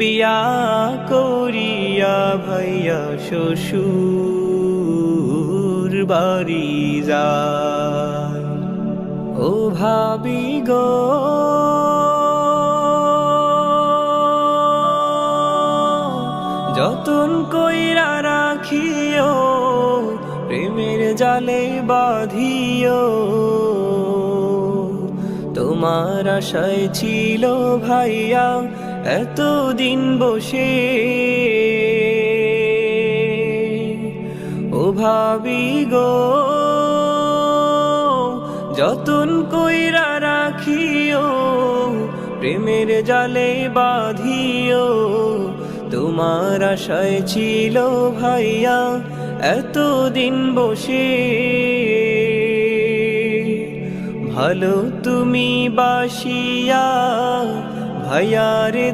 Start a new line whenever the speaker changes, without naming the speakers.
বিয়া করিয়া ভাইয়া শ্বশুর বাড়ি যায়। ও ভাবি গো যতন কইরা রাখিও, প্রেমের জালে বাঁধিও। তোমার আশায় ছিল ভাইয়া এতদিন বসে, ও ভাবি গো যতন কইরা রাখিও, প্রেমের জালে বাঁধিও। তোমার আশায় ছিল ভাইয়া এতদিন বসে, ভালো তুমি বাসিয়া ভাইয়ারে